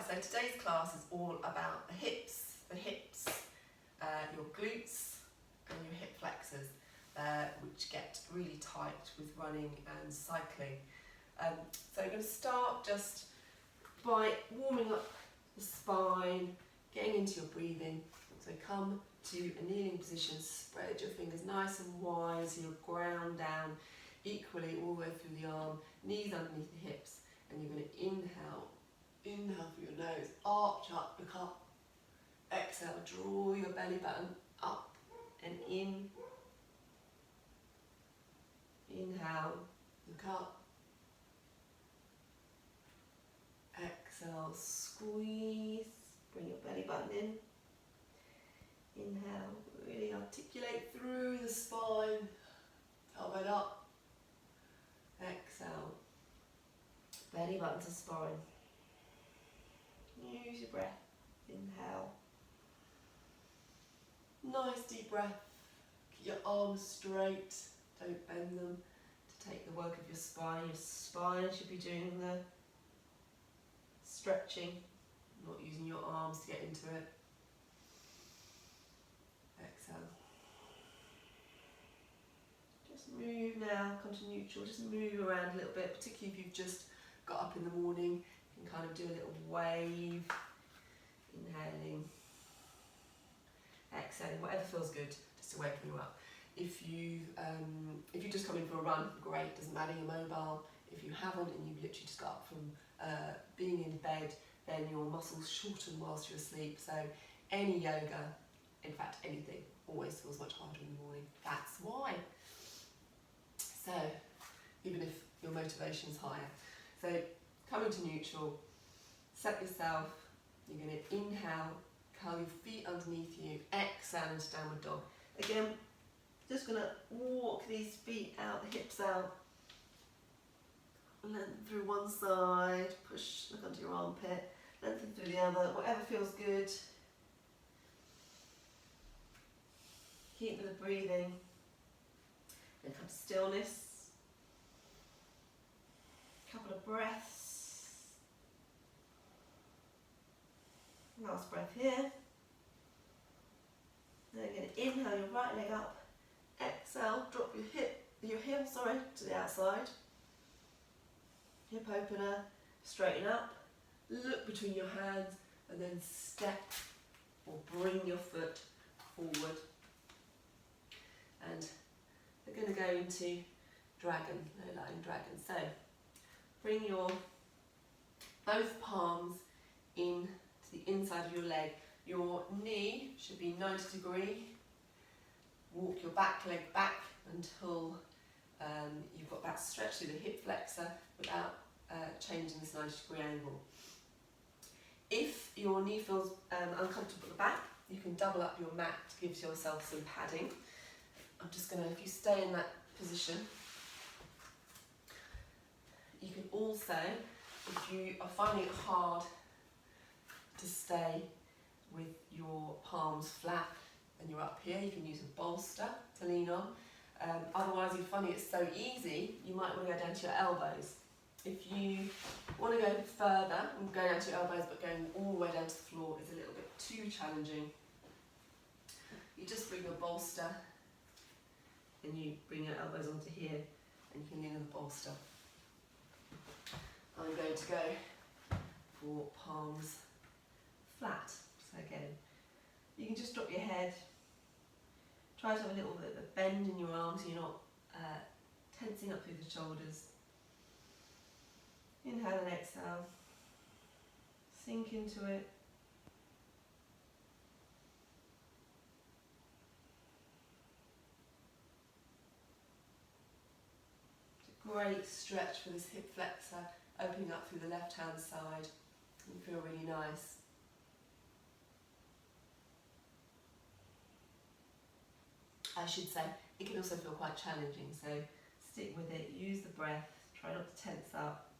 so today's class is all about the hips, your glutes and your hip flexors, which get really tight with running and cycling. So I'm going to start just by warming up the spine, getting into your breathing. So come to a kneeling position, spread your fingers nice and wide so you're ground down equally all the way through the arm, knees underneath the hips, and you're going to inhale through your nose, arch up, look up, exhale, draw your belly button up and in, inhale, look up, exhale, squeeze, bring your belly button in, inhale, really articulate through the spine, tailbone up, exhale, belly button to spine, use your breath, inhale, nice deep breath, keep your arms straight, don't bend them to take the work of your spine should be doing the stretching, not using your arms to get into it. Exhale. Just move now, come to neutral, just move around a little bit, particularly if you've just got up in the morning, you can kind of do a little wave, inhaling, exhaling, whatever feels good, just to waken you up. If you just come in for a run, great, doesn't matter, you're mobile. If you haven't and you've literally just got up from being in bed, then your muscles shorten whilst you're asleep. So any yoga, in fact anything, always feels much harder in the morning. That's why. So even if your motivation is higher. So coming to neutral, set yourself, you're going to inhale, curl your feet underneath you, exhale into downward dog. Again, just going to walk these feet out, the hips out, lengthen through one side, push, look under your armpit, lengthen through the other, whatever feels good. Keep the breathing, then come to stillness, couple of breaths, last breath here. Then you're going to inhale your right leg up, exhale, drop your heel to the outside, hip opener, straighten up, look between your hands and then step or bring your foot forward. And we're going to go into dragon, low-lying dragon. So bring your both palms in to the inside of your leg. Your knee should be 90 degree. Walk your back leg back until you've got that stretch through the hip flexor without changing this 90 degree angle. If your knee feels uncomfortable at the back, you can double up your mat to give yourself some padding. I'm just going to, if you stay in that position, you can also, if you are finding it hard to stay with your palms flat and you're up here, you can use a bolster to lean on. Otherwise, if you're finding it so easy, you might want to go down to your elbows. If you want to go further and go down to your elbows, but going all the way down to the floor is a little bit too challenging, you just bring your bolster and you bring your elbows onto here and you can lean on the bolster. I'm going to go for palms flat. So again, you can just drop your head, try to have a little bit of a bend in your arms so you're not tensing up through the shoulders. Inhale and exhale, sink into it. Great stretch for this hip flexor, opening up through the left hand side. You feel really nice. I should say, it can also feel quite challenging, so stick with it, use the breath, try not to tense up.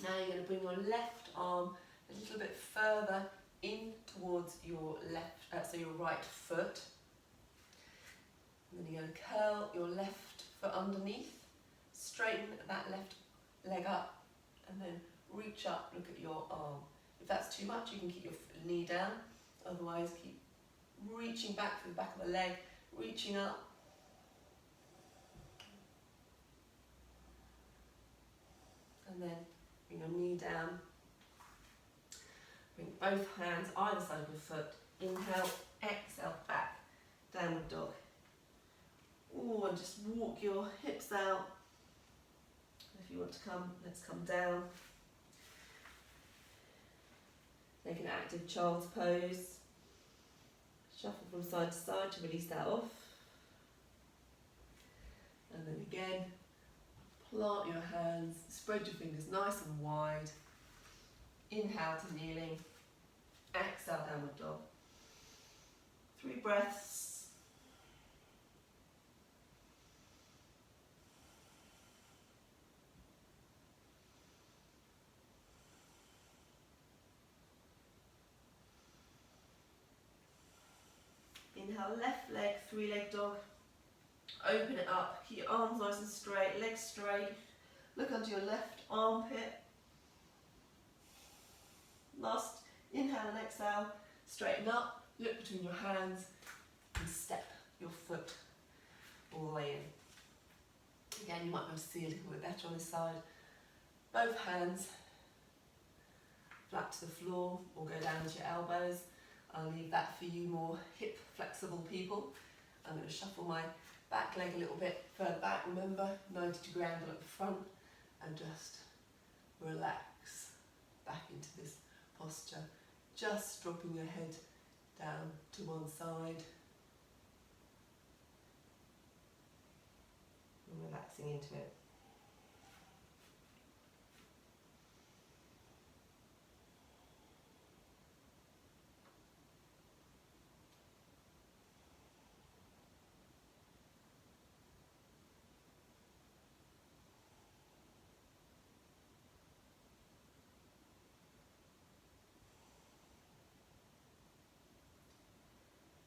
Now you're going to bring your left arm a little bit further in towards your your right foot. And then you're going to curl your left foot underneath, straighten that left leg up and then reach up, look at your arm. If that's too much, you can keep your knee down, otherwise keep reaching back to the back of the leg, reaching up. And then bring your knee down. Bring both hands either side of your foot. Inhale, exhale, back, downward dog. Ooh, and just walk your hips out. If you want to come, let's come down. Make an active child's pose. Shuffle from side to side to release that off. And then again, plant your hands, spread your fingers nice and wide. Inhale to kneeling, exhale, downward dog. 3 breaths. Inhale, left leg, 3-leg dog. Open it up, keep your arms nice and straight, legs straight. Look under your left armpit. Last inhale and exhale, straighten up, look between your hands and step your foot all the way in. Again, you might be able to see a little bit better on this side. Both hands flat to the floor or go down to your elbows. I'll leave that for you more hip flexible people. I'm going to shuffle my back leg a little bit further back, remember 90-degree angle at the front, and just relax back into this posture, just dropping your head down to one side and relaxing into it.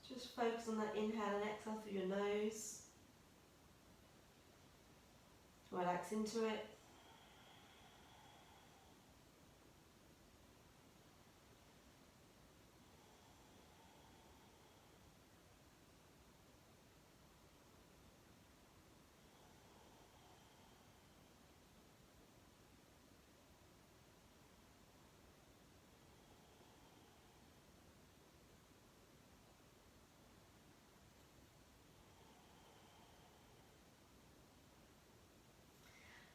Just focus on that inhale and exhale through your nose. Relax into it.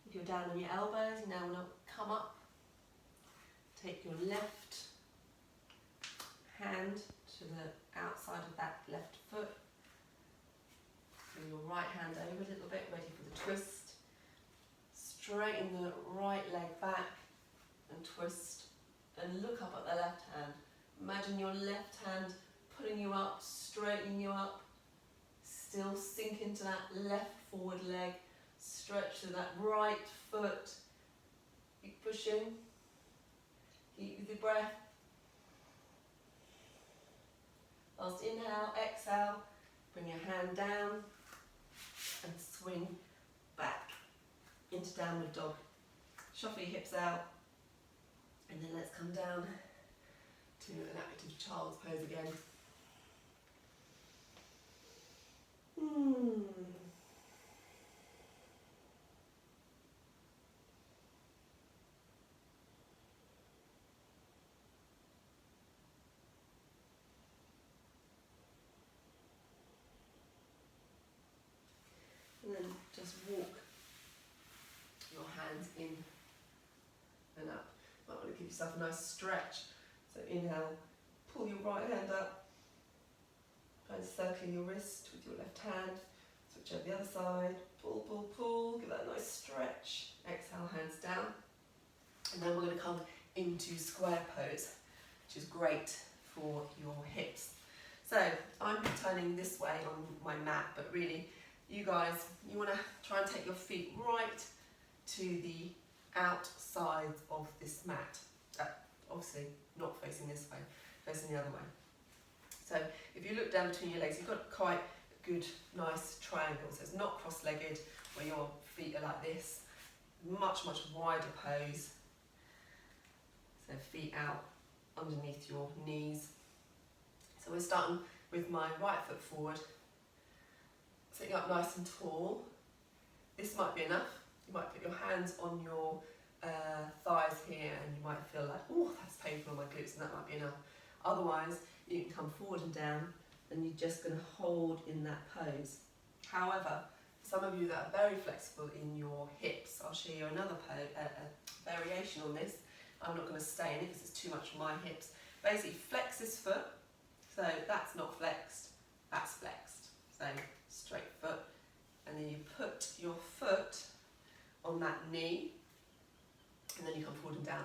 If you're down on your elbows, you now want to come up. Take your left hand to the outside of that left foot. Bring your right hand over a little bit, ready for the twist. Straighten the right leg back and twist. And look up at the left hand. Imagine your left hand pulling you up, straightening you up. Still sink into that left forward leg. Stretch to that right foot. Keep pushing. Keep with your breath. Last inhale, exhale. Bring your hand down and swing back into downward dog. Shuffle your hips out. And then let's come down to an active child's pose again. And then just walk your hands in and up. Might want to give yourself a nice stretch. So inhale, pull your right hand up, and circling your wrist with your left hand. Switch over the other side, pull, pull, pull, give that a nice stretch. Exhale, hands down. And then we're going to come into square pose, which is great for your hips. So I'm turning this way on my mat, but really, you guys, you want to try and take your feet right to the outside of this mat. Obviously not facing this way, facing the other way. So if you look down between your legs, you've got quite a good, nice triangle. So it's not cross-legged where your feet are like this. Much, much wider pose. So feet out underneath your knees. So we're starting with my right foot forward, sitting up nice and tall. This might be enough. You might put your hands on your thighs here and you might feel like, oh, that's painful on my glutes, and that might be enough. Otherwise, you can come forward and down and you're just going to hold in that pose. However, for some of you that are very flexible in your hips, I'll show you another variation on this. I'm not going to stay in it because it's too much for my hips. Basically, flex this foot. So that's not flexed, that's flexed. So straight foot, and then you put your foot on that knee, and then you come forward and down.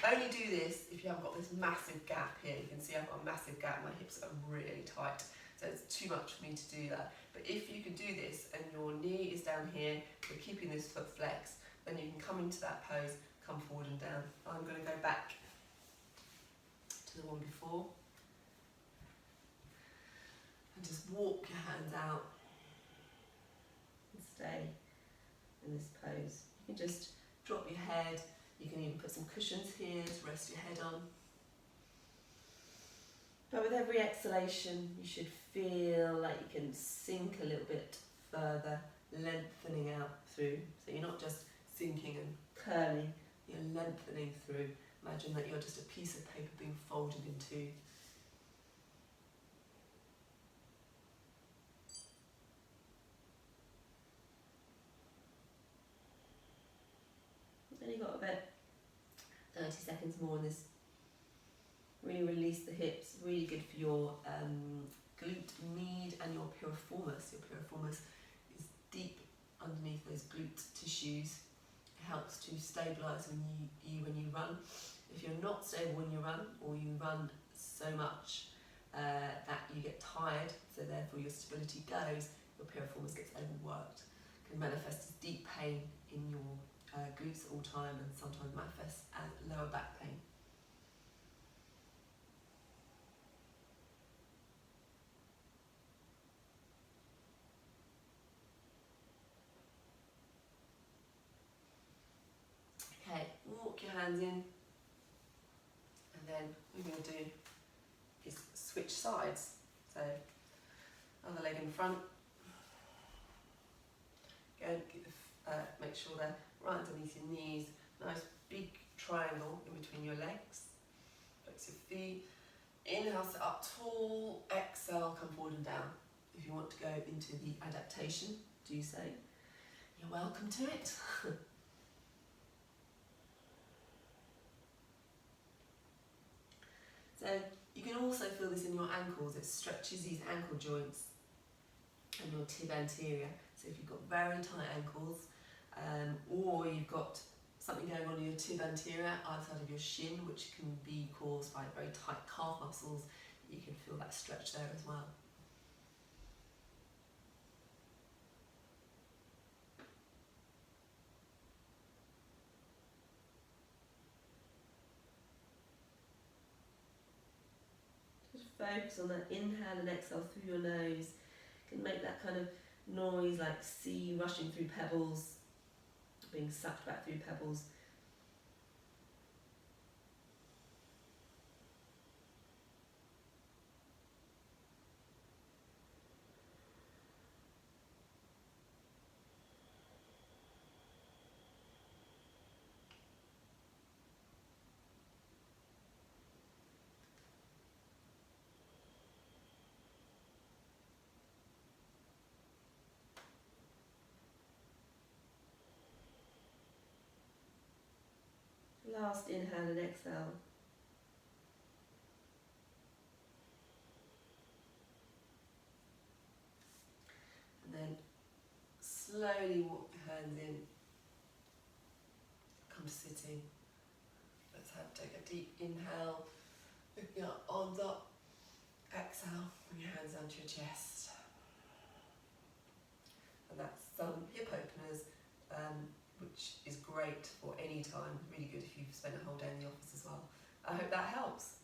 Only do this if you haven't got this massive gap here. You can see I've got a massive gap, my hips are really tight, so it's too much for me to do that. But if you can do this and your knee is down here, you're keeping this foot flexed, then you can come into that pose, come forward and down. I'm going to go back to the one before. And just walk your hands out and stay in this pose. You can just drop your head. You can even put some cushions here to rest your head on. But with every exhalation, you should feel like you can sink a little bit further, lengthening out through. So you're not just sinking and curling, you're lengthening through. Imagine that you're just a piece of paper being folded in two. Only got about 30 seconds more on this. Really release the hips, really good for your glute med and your piriformis. Your piriformis is deep underneath those glute tissues. It helps to stabilise when you run. If you're not stable when you run, or you run so much that you get tired, so therefore your stability goes, your piriformis gets overworked. It can manifest as deep pain in your glutes at all time, and sometimes manifests as lower back pain. Okay, walk your hands in, and then what we're going to do is switch sides. So, other leg in front. Go and make sure they're right underneath your knees. Nice big triangle in between your legs. Flex your feet. Inhale, sit up tall. Exhale, come forward and down. If you want to go into the adaptation, do so. You're welcome to it. So you can also feel this in your ankles. It stretches these ankle joints and your tib anterior. So if you've got very tight ankles, or you've got something going on in your tib anterior outside of your shin, which can be caused by very tight calf muscles, you can feel that stretch there as well. Just focus on that inhale and exhale through your nose. You can make that kind of noise like sea rushing through pebbles, being sucked back through pebbles. Last inhale and exhale. And then slowly walk your hands in. Come to sitting. Let's take a deep inhale. Lifting your arms up. Exhale. Bring your hands down to your chest. And that's some hip openers, which is great for any time. Really good if you've spent a whole day in the office as well. I hope that helps.